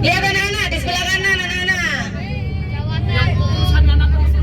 Lihat anak-anak di sebelah kanan anak-anak. Yang urusan anak itu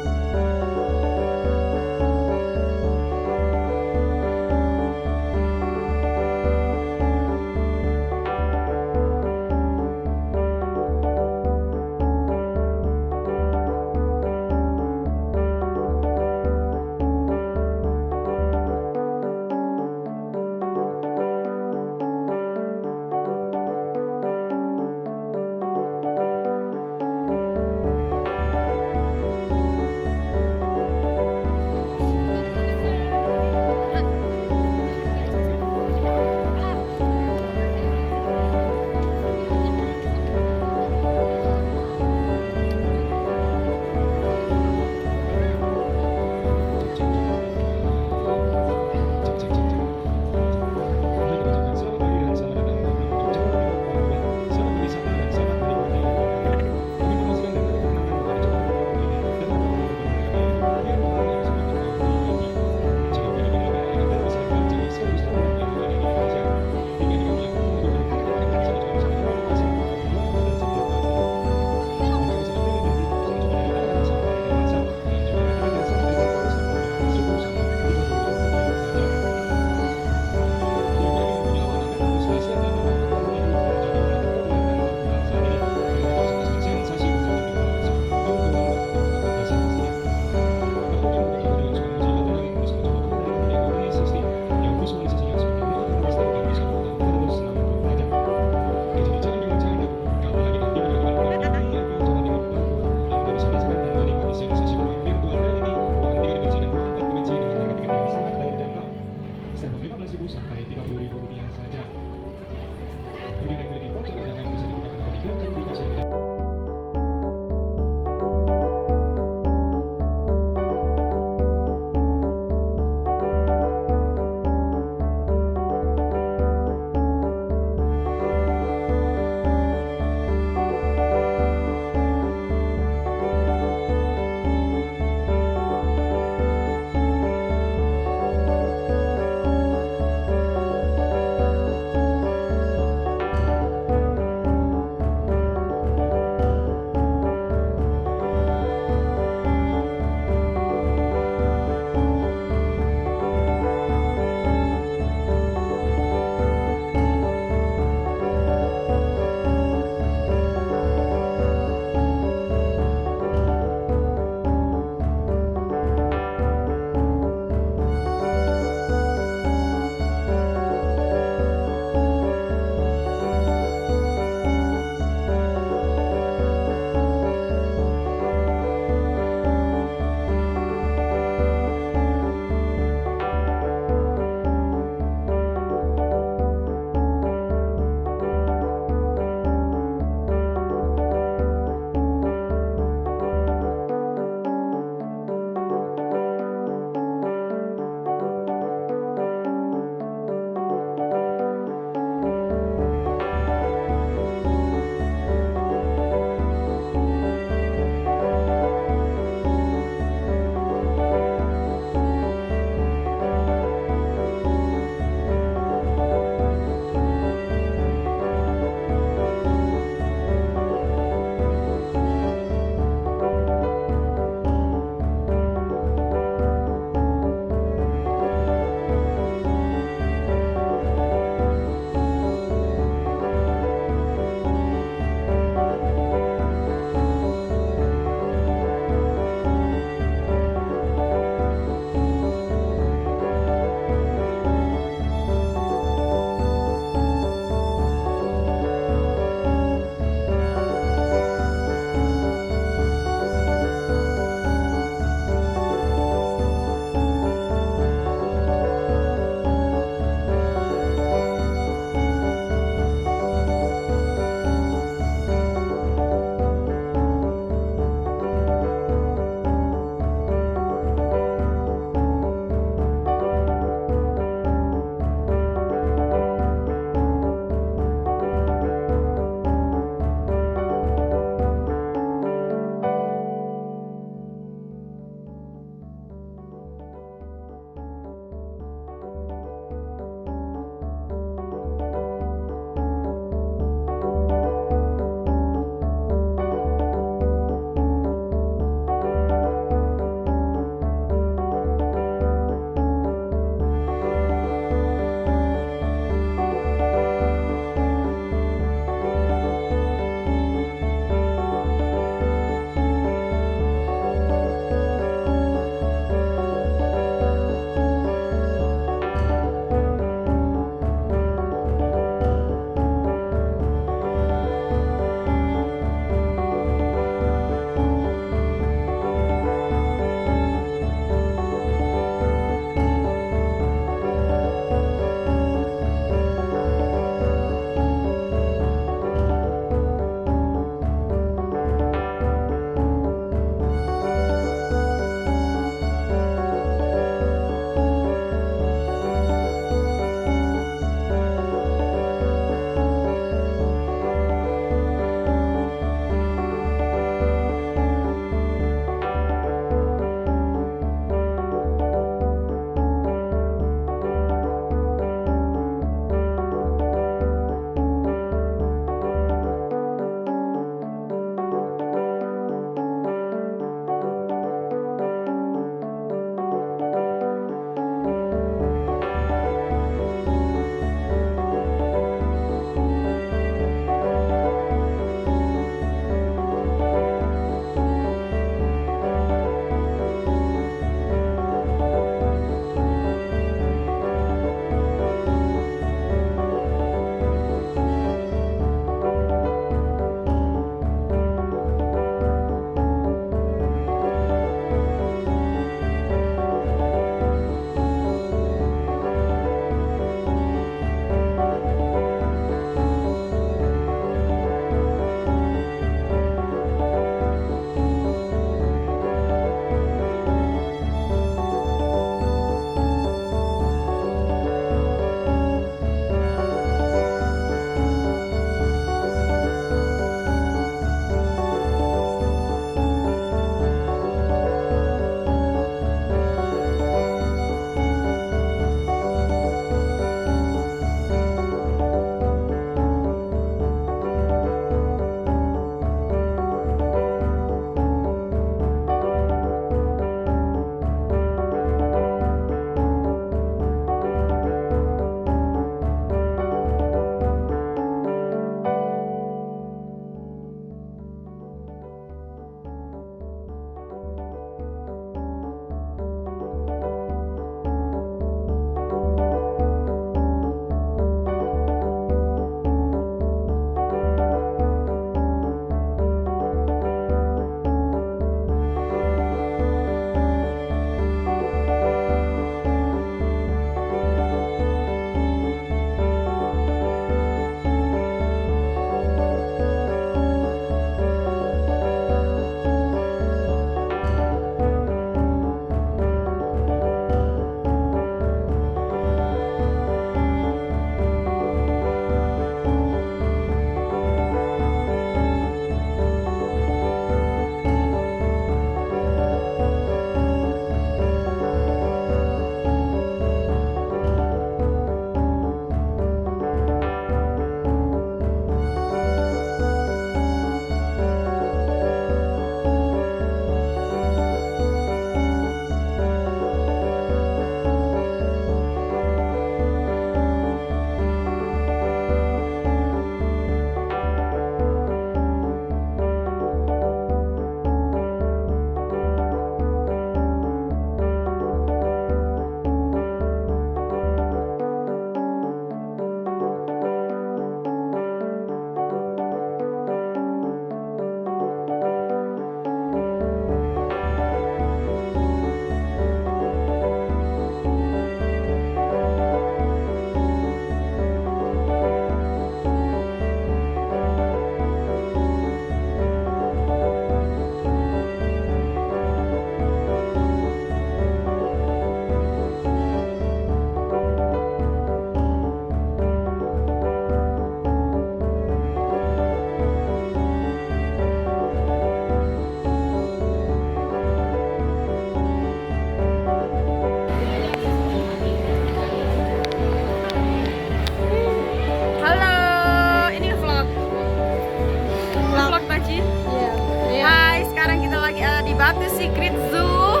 Secret Zoo.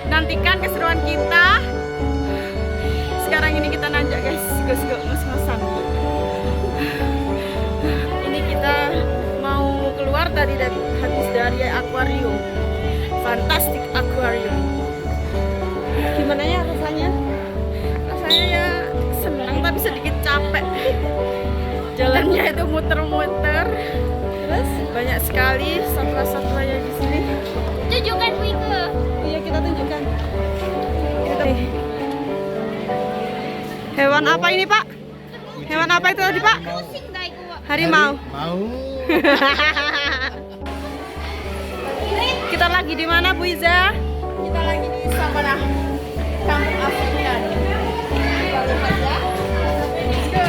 Nantikan keseruan kita. Sekarang ini kita nanjak guys, ngos-ngosan. Ini kita mau keluar habis dari akuarium. Fantastic Aquarium. Gimana ya rasanya? Rasanya ya senang tapi sedikit capek. Jalannya itu muter-muter. Terus banyak sekali satwa-satwanya di sini. Tunjukkan Wike. Iya, kita tunjukkan. Hewan apa ini, Pak? Hewan apa itu tadi, Pak? Pusing dah iku. Harimau. Mau. Kita lagi di mana, Bu Iza? Kita lagi di Sabana, Kampung Afrika. Kita lihat ya. Let's go.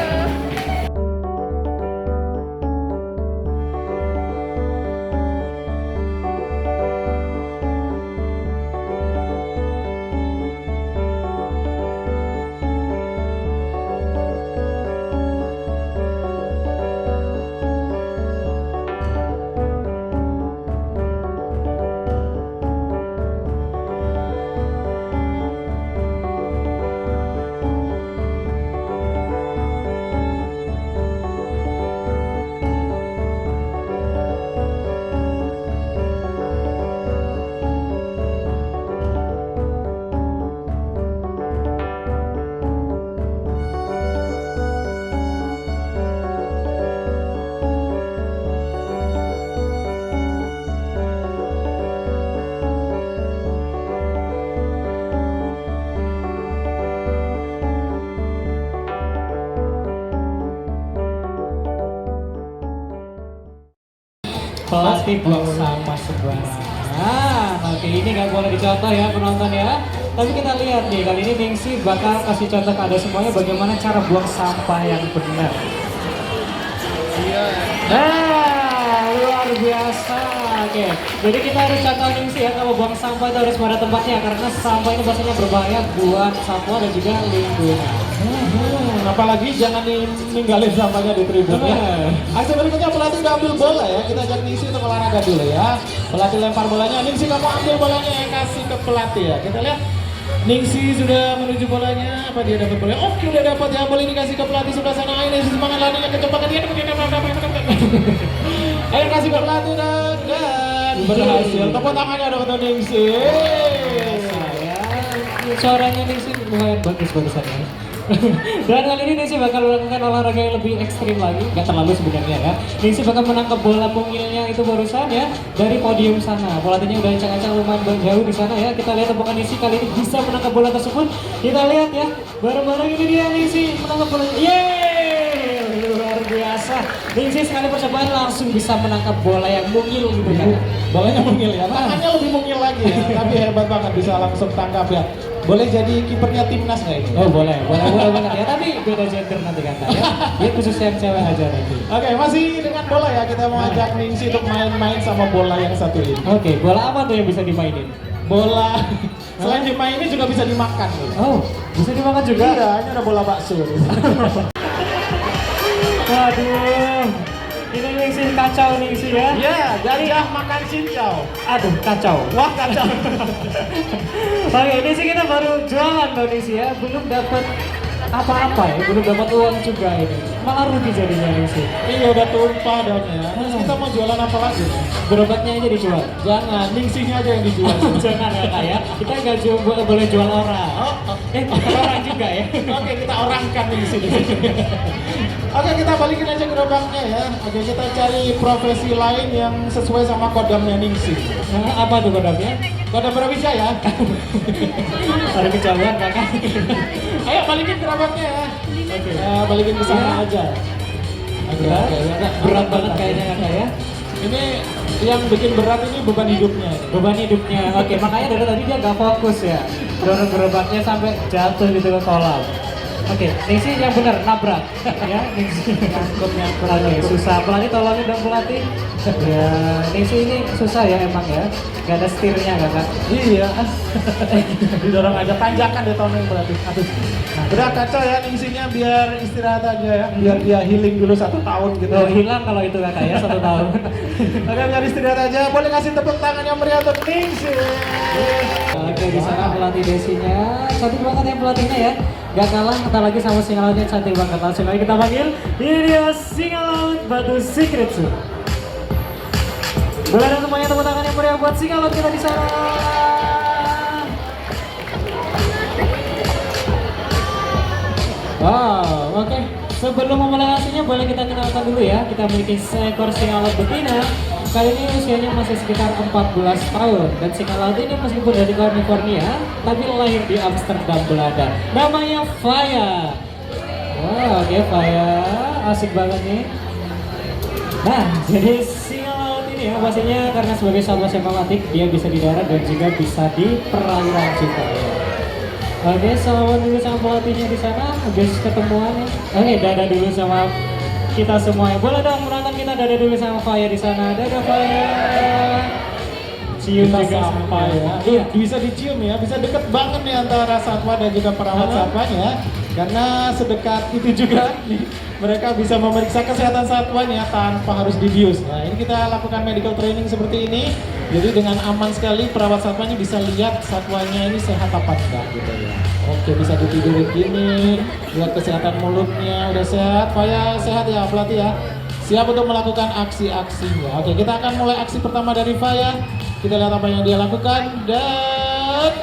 Plastik buang sampah sembarangan. Oke, ini nggak boleh dicontoh ya penonton ya. Tapi kita lihat nih, kali ini Ningsi bakal kasih contoh ke Anda semuanya bagaimana cara buang sampah yang benar. Iya. Nah, luar biasa. Oke, jadi kita harus contoh Ningsi ya, kalau buang sampah itu harus pada tempatnya karena sampah ini biasanya berbahaya buat satwa dan juga lingkungan. Apalagi jangan ninggalin sampahnya di tribun ya. Aksi berikutnya pelatih udah ambil bola ya. Kita ajak Ningsi untuk olahraga dulu ya. Pelatih lempar bolanya. Ningsi kamu ambil bolanya yang kasih ke pelatih ya. Kita lihat Ningsi sudah menuju bolanya. Apa dia dapat bola? Oke, udah dapat ya. Bola ini kasih ke pelatih sebelah sana. Ayo Ningsi semangat larinya kecepatan dia. Ayo kasih ke pelatih dan berhasil. Tepuk tangannya dong untuk Ningsi. Suaranya Ningsi lumayan bagus-bagusan ya. Dan kali ini Ningsi bakal melakukan olahraga yang lebih ekstrim lagi, nggak terlalu sebenarnya ya. Ningsi bakal menangkap bola mungilnya itu barusan ya dari podium sana. Pelatihnya udah ancang-ancang lumayan jauh di sana ya. Kita lihat tepukan Ningsi kali ini bisa menangkap bola tersebut. Kita lihat ya, bareng-bareng ini dia Ningsi menangkap bola. Yeay, luar biasa. Ningsi sekali percobaan langsung bisa menangkap bola yang mungil gitu kan. Bolanya mungil ya, tangannya lebih mungil lagi ya. Tapi hebat banget bisa langsung tangkap ya. Boleh jadi kipernya timnas nggak ini? Oh boleh banget ya. Tapi beda gender nanti kata ya. Dia khusus yang cewek aja nanti. Oke, masih dengan bola ya. Kita mau ajak Ningsi untuk main-main sama bola yang satu ini. Oke, bola apa tuh yang bisa dimainin? Bola selain dimainin juga bisa dimakan. Oh, bisa dimakan juga? Iya, ini ada bola bakso. Waduh, ini Ningsi kacau Ningsi ya. Iya, gajah makan cincau. Aduh, kacau. Wah, kacau. Oke, Ningsi kita baru jualan tuh Ningsi ya, belum dapat apa-apa ya, belum dapat uang juga ini. Malah rugi jadinya Ningsi. Iya, udah tumpah dong ya. Terus kita mau jualan apa lagi? Berobatnya aja dijual. Jangan, Ningsinya aja yang dijual. Jangan ya kak ya, kita nggak boleh jual orang. Orang juga ya. Oke, kita orangkan Ningsi di sini. Oke, kita balikin aja gerobaknya ya. Oke, kita cari profesi lain yang sesuai sama kodamnya Ningsi. Apa tuh kodamnya? Kodam Brawijaya. Ada kejauhan kakak. Ayo balikin gerobaknya ya. Oke, balikin ke sana aja. Oke, Berat banget kayaknya kakak ya. Ini yang bikin berat ini beban hidupnya. Beban hidupnya. Oke, makanya dari tadi dia nggak fokus ya. Dorong gerobaknya sampai jatuh gitu ke kolam. Oke, Ningsi yang benar nabrak ya, Ningsi nyangkut. Oke, susah pelatih, tolongin dong pelatih. Ya, Ningsi ini susah ya emang ya, gak ada setirnya kakak. Iya. Didorong aja, tanjakan deh tahun yang berarti. Aduh. Nah, udah kacau ya ningsinya, biar istirahat aja ya, biar dia healing dulu 1 tahun gitu. Oh, hilang kalau itu kakak ya 1 tahun. Oke, biar istirahat aja. Boleh kasih tepuk tangan yang meriah untuk Ningsi. Oke, di sana pelatih Desinya, cantik banget ya pelatihnya ya. Gak kalah, kita lagi sama singa lautnya cantik banget. Langsung aja kita panggil, ini dia singa laut Batu Secretsu. Boleh dong semuanya tepuk tangan yang meriah buat singa laut kita di sana. Wow, oke. Sebelum memulai hasilnya, boleh kita kenalkan dulu ya. Kita memiliki seekor singa laut betina. Kali ini usianya masih sekitar 14 tahun. Dan singa laut ini meskipun dari California, tapi lahir di Amsterdam, Belanda. Namanya Faya. Wow, oke Faya. Asik banget nih. Nah, jadi singa laut ini ya, pastinya karena sebagai satwa semamatik, dia bisa di darat dan juga bisa di perairan juga ya. Oke, salaman dulu sama pelatihnya di sana, habis ketemuan ya. Oke, dadah dulu sama kita semuanya. Boleh dong menonton kita dadah dulu sama Faya di sana. Dadah Faya. Cium Kita juga sampai ya. Iya. Bisa dicium ya, bisa deket banget nih antara satwa dan juga perawat satwanya. Karena sedekat itu juga nih, mereka bisa memeriksa kesehatan satwanya tanpa harus dibius. Nah, ini kita lakukan medical training seperti ini. Jadi dengan aman sekali perawat satwanya bisa lihat satwanya ini sehat apa enggak gitu ya. Oke, bisa ditidurin gini, lihat kesehatan mulutnya udah sehat. Faya sehat ya pelatih ya. Siap untuk melakukan aksi-aksinya. Oke, kita akan mulai aksi pertama dari Faya. Kita lihat apa yang dia lakukan dan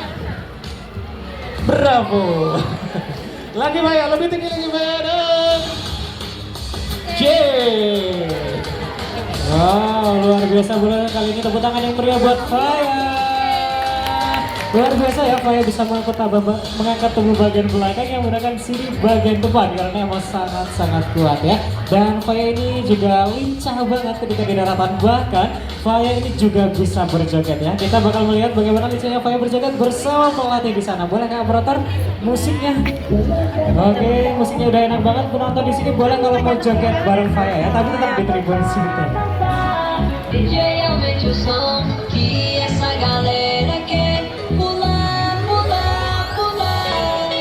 bravo. Lagi Faya, lebih tinggi lagi Faya dan J. Wow, luar biasa bulan kali ini tepuk tangan yang meriah buat Faya. Luar biasa ya, Faya bisa mengangkat tubuh bagian belakang yang menggunakan sirip bagian depan karena emang sangat-sangat kuat ya. Dan Faya ini juga lincah banget ketika di daratan, bahkan Faya ini juga bisa berjoget ya. Kita bakal melihat bagaimana lincahnya Faya berjoget bersama pelatih di sana. Boleh Kak operator musiknya? Oke, musiknya udah enak banget. Penonton di sini boleh kalau mau joget bareng Faya ya, tapi tetap di tribun situ. DJ aumente o som que essa galera quer pular, pular, pular.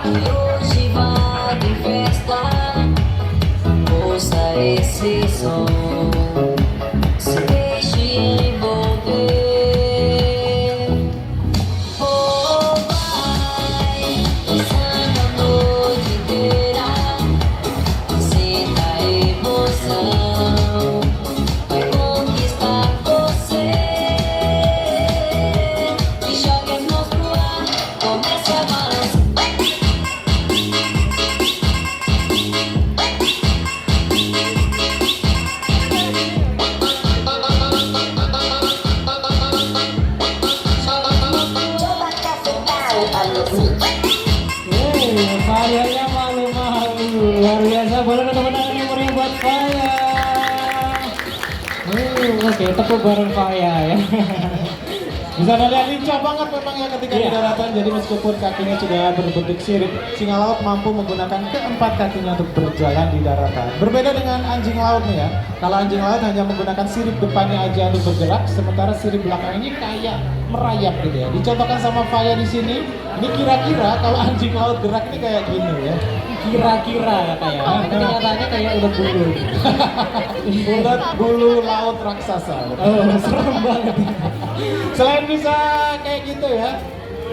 Hoje vai ter festa, ouça esse som, se deixe envolver. Oh, vai, dançando a noite inteira, sinta a emoção, vai conquistar você. E jogue as mãos pro ar, comece a balançar. Fayanya malu-malu, luar biasa. Boleh tepuk tangan yang meriah buat Faya. Oke, tepuk bareng Faya ya. bisa lihat lincah banget memang ya ketika di daratan. Jadi meskipun kakinya sudah berbentuk sirip, singa laut mampu menggunakan keempat kakinya untuk berjalan di daratan. Berbeda dengan anjing laut nih ya. Kalau anjing laut hanya menggunakan sirip depannya aja untuk bergerak, sementara sirip belakang ini kayak merayap gitu ya. Dicontohkan sama Faya di sini. Ini kira-kira kalau anjing laut gerak ini kayak gini ya. Kira-kira kayak, tapi kenyataannya kayak udah bulu. Ulet bulu laut raksasa. Oh, serem banget. Selain bisa kayak gitu ya,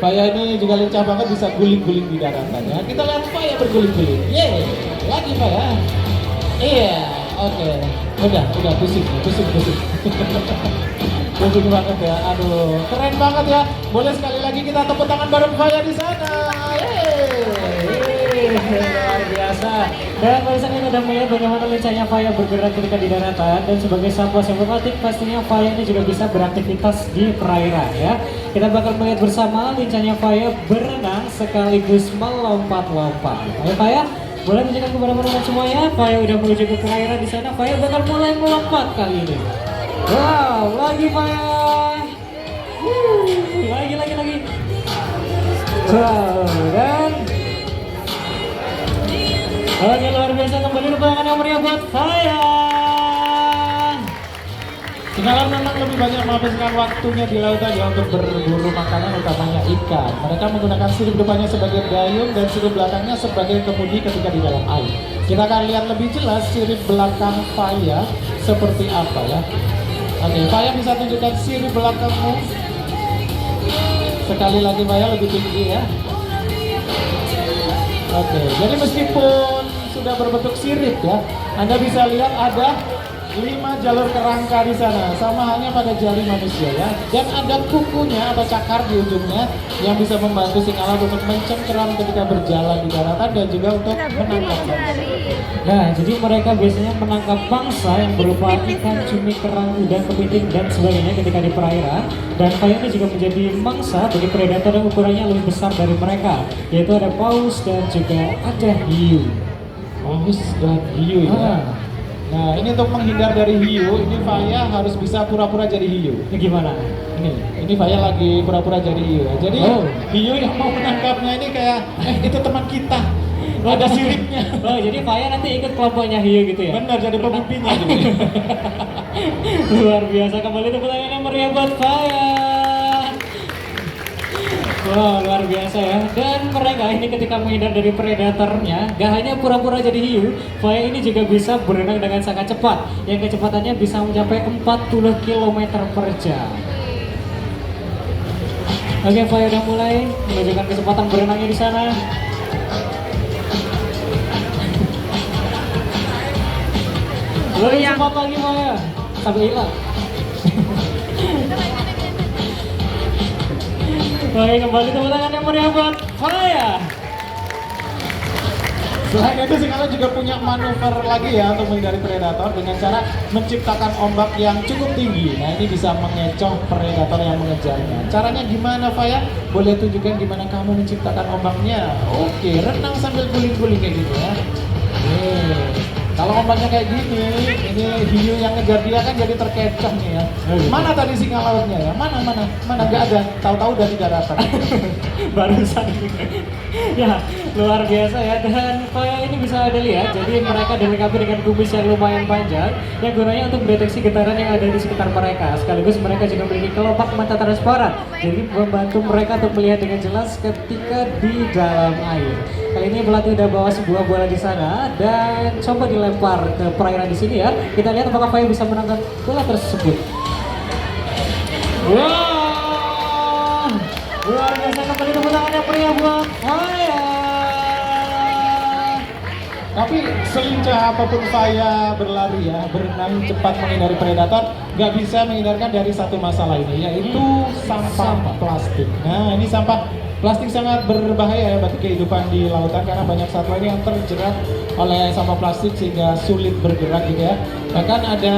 Faya ini juga lincah banget, bisa guling-guling di daratan ya. Kita lihat Faya berguling-guling. Yeay, lagi Faya. Iya, oke. Udah pusing. Pusing banget ya. Aduh, keren banget ya. Boleh sekali lagi kita tepuk tangan bareng Faya di sana. Yeay. luar biasa. Dan barusan kita udah melihat bagaimana lincahnya Faya bergerak ketika di daratan, dan sebagai satwa akrobatik pastinya Faya ini juga bisa beraktivitas di perairan ya. Kita bakal melihat bersama lincahnya Faya berenang sekaligus melompat-lompat. Ayo Faya, boleh tunjukkan kepada teman-teman semuanya. Faya udah menuju ke perairan di sana. Faya bakal mulai melompat kali ini. Wow, lagi Faya. Lagi. Wow, dan oke, luar biasa, kembali lebaran yang meriah buat Faya. Singalar memang lebih banyak menghabiskan waktunya di lautan ya untuk berburu makanan, utamanya ikan. Mereka menggunakan sirip depannya sebagai dayung dan sirip belakangnya sebagai kemudi ketika di dalam air. Kita akan lihat lebih jelas sirip belakang Faya seperti apa ya. Oke, Faya bisa tunjukkan sirip belakangmu. Sekali lagi Faya, lebih tinggi ya. Oke, jadi meskipun sudah berbentuk sirip ya, Anda bisa lihat ada 5 jalur kerangka di sana, sama halnya pada jari manusia ya. Dan ada kukunya atau cakar di ujungnya yang bisa membantu singalar untuk mencengkeram ketika berjalan di daratan dan juga untuk menangkap bangsa. Nah, jadi mereka biasanya menangkap bangsa yang berupa ikan, cumi, kerang, udang, kepiting, dan sebagainya ketika di perairan. Dan Faya ini juga menjadi mangsa bagi predator yang ukurannya lebih besar dari mereka, yaitu ada paus dan juga ada hiu. Paus dan hiu ya. Nah, ini untuk menghindar dari hiu, ini Faya harus bisa pura-pura jadi hiu. Ini gimana? Ini Faya lagi pura-pura jadi hiu ya. Jadi hiu yang mau menangkapnya ini kayak, itu teman kita. Ada siripnya. Oh, jadi Faya nanti ikut kelompoknya hiu gitu ya? Benar, jadi pemimpinnya gitu. Luar biasa, kembali tepuk tangan yang meriah buat Faya. Wow, luar biasa ya. Dan mereka ini ketika menghindar dari predatornya, gak hanya pura-pura jadi hiu, Faya ini juga bisa berenang dengan sangat cepat, yang kecepatannya bisa mencapai 40 km per jam. Oke, Faya udah mulai menunjukkan kecepatan berenangnya di sana. Lebih cepat lagi Faya, sampai hilang. Oke, kembali tepuk tangan yang meriah buat Faya. Selain itu singalar juga punya manuver lagi ya untuk menghindari predator dengan cara menciptakan ombak yang cukup tinggi. Nah, ini bisa mengecoh predator yang mengejarnya. Caranya gimana Faya? Boleh tunjukkan gimana kamu menciptakan ombaknya? Oke, renang sambil guling-guling kayak gitu ya. Kalau ombaknya kayak gini, ini hiu yang ngejar dia kan jadi terkecoh nih ya. Mana tadi singa lautnya ya? Mana? Nggak ada. Tahu-tahu dari daratan. Barusan. Ya, luar biasa ya. Dan Faya ini bisa Anda lihat, jadi mereka dilengkapi dengan kumis yang lumayan panjang yang gunanya untuk mendeteksi getaran yang ada di sekitar mereka. Sekaligus mereka juga memiliki kelopak mata transparan, jadi membantu mereka untuk melihat dengan jelas ketika di dalam air. Kali ini pelatih udah bawa sebuah bola di sana dan coba dilempar ke perairan di sini ya. Kita lihat apakah Faya bisa menangkap bola tersebut. Wow, luar biasa, kembali tepuk tangan yang meriah buat Faya. Tapi selincah apapun Faya berlari ya, berenang cepat menghindari predator, nggak bisa menghindarkan dari satu masalah ini, yaitu sampah plastik. Nah, ini sampah plastik sangat berbahaya ya bagi kehidupan di lautan karena banyak satwa ini yang terjerat oleh sampah plastik sehingga sulit bergerak gitu ya. Bahkan ada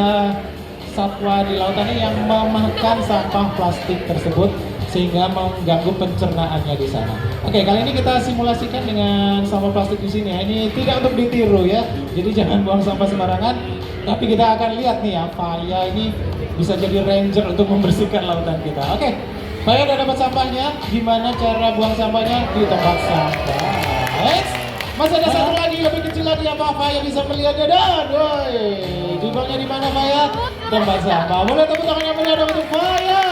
satwa di lautan ini yang memakan sampah plastik tersebut sehingga mengganggu pencernaannya di sana. Oke, kali ini kita simulasikan dengan sampah plastik di sini ya. Ini tidak untuk ditiru ya. Jadi jangan buang sampah sembarangan. Tapi kita akan lihat nih ya, Faya ini bisa jadi ranger untuk membersihkan lautan kita. Oke. Faya udah dapat sampahnya. Gimana cara buang sampahnya? Di tempat sampah. Masih ada satu lagi lebih kecil lagi apa Faya bisa melihatnya dan woi, dibuangnya di mana Faya? Tempat sampah. Boleh tepuk tangan yang meriah untuk Faya.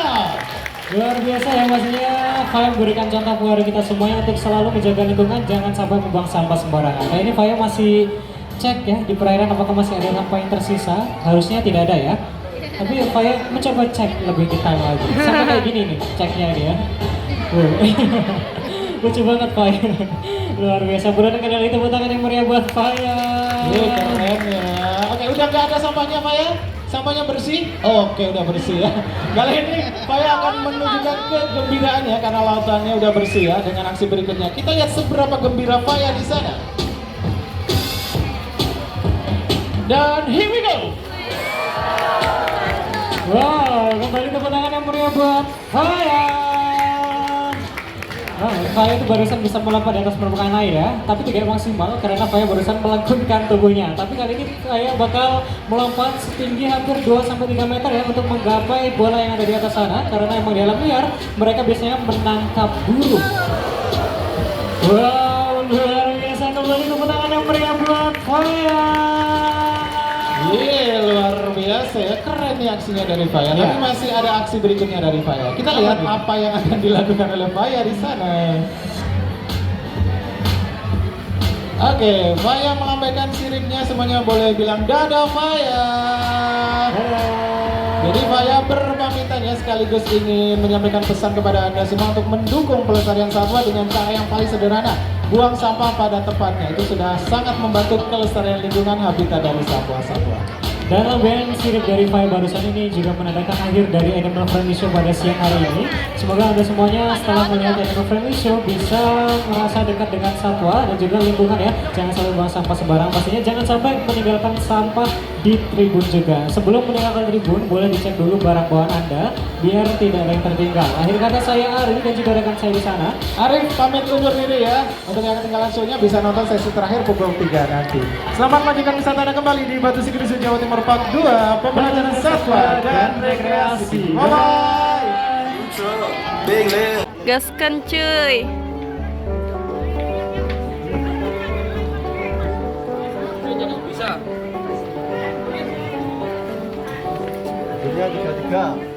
Luar biasa ya, maksudnya Faya memberikan contoh kepada kita semuanya untuk selalu menjaga lingkungan, jangan sampai membuang sampah sembarangan. Nah, ini Faya masih cek ya di perairan apakah masih ada sampah yang tersisa. Harusnya tidak ada ya. Tapi Faya mencoba cek lebih detail lagi. Sampai kayak gini nih ceknya ini ya. Lucu banget Faya. Luar biasa. Bulan kenal itu tangan yang meriah buat Faya. Keren ya. Oke, udah nggak ada sampahnya Faya? Sampahnya bersih? Oke, udah bersih ya. Kali ini Faya akan menunjukkan kegembiraan ya karena lautannya udah bersih ya dengan aksi berikutnya. Kita lihat seberapa gembira Faya di sana. Dan here we go. Wow, kembali tepuk tangan yang meriah buat Faya. Faya itu barusan bisa melompat di atas permukaan air ya, tapi tidak maksimal karena Faya barusan melengkungkan tubuhnya. Tapi kali ini Faya bakal melompat setinggi hampir 2-3 meter ya untuk menggapai bola yang ada di atas sana. Karena emang di alam liar mereka biasanya menangkap burung. Wow, luar biasa, kembali tepuk tangan yang meriah buat Faya. Iya, luar biasa ya, keren nih aksinya dari Faya. Tapi masih ada aksi berikutnya dari Faya. Kita lihat apa yang akan dilakukan oleh Faya di sana. Oke, Faya melambaikan siripnya, semuanya boleh bilang dadah Faya. Jadi Faya berpamitan ya, sekaligus ingin menyampaikan pesan kepada Anda semua untuk mendukung pelestarian satwa dengan cara yang paling sederhana. Buang sampah pada tempatnya, itu sudah sangat membantu kelestarian lingkungan habitat dari satwa-satwa. Dan lambaian sirip dari Faya barusan ini juga menandakan akhir dari Animal Friendly Show pada siang hari ini. Semoga Anda semuanya setelah melihat Animal Friendly Show bisa merasa dekat dengan satwa dan juga lingkungan ya. Jangan selalu buang sampah sembarang, pastinya jangan sampai meninggalkan sampah di tribun juga. Sebelum meninggalkan tribun, boleh dicek dulu barang bawaan Anda biar tidak ada yang tertinggal. Akhir kata, saya Ari dan juga rekan saya di sana. Arif pamit undur diri ya. Untuk yang ketinggalan show-nya bisa nonton sesi terakhir pukul 3 nanti. Selamat melanjutkan wisata Anda kembali di Batu Sigirisu, Jawa Timur Part 2, pembelajaran satwa dan rekreasi. Bye-bye. Gaskan cuy. Dunia 33